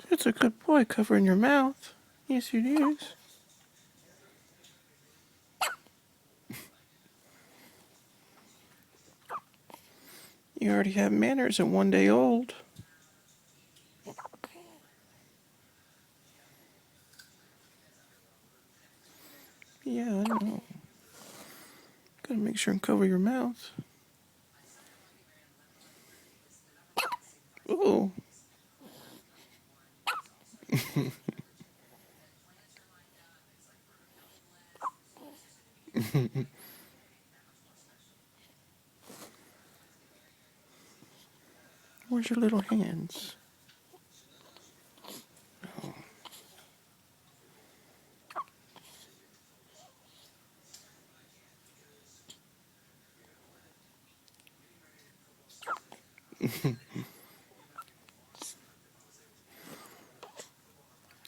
It's a good boy covering your mouth. Yes, it is. You already have manners at 1 day old. Yeah, I know. Gotta make sure and cover your mouth. Oh. Where's your little hands?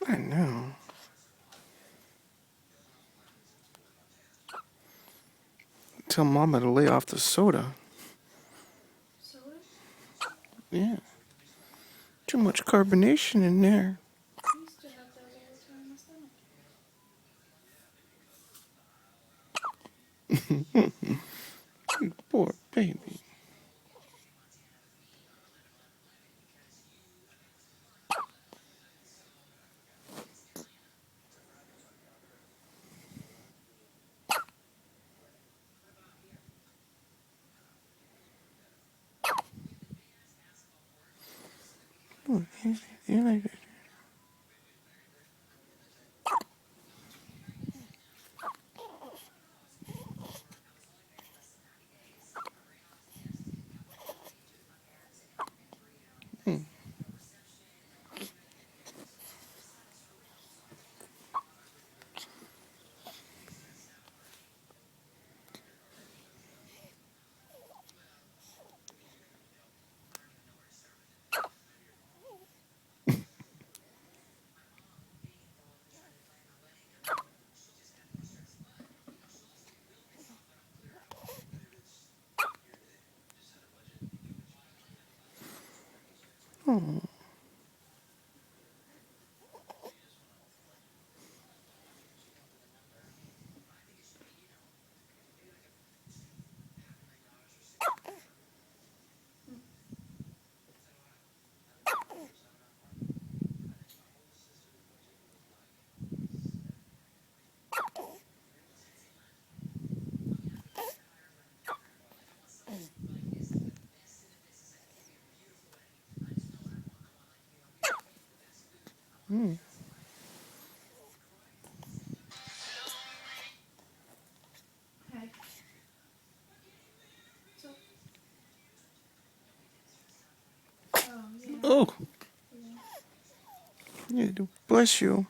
I know. Tell Mama to lay off the soda. Soda? Yeah. Too much carbonation in there. I used to have those all the time in my stomach. Poor baby. Oh, you like it. Oh. Mm. Hey. So, oh, yeah. Oh. Yeah. Yeah, bless you.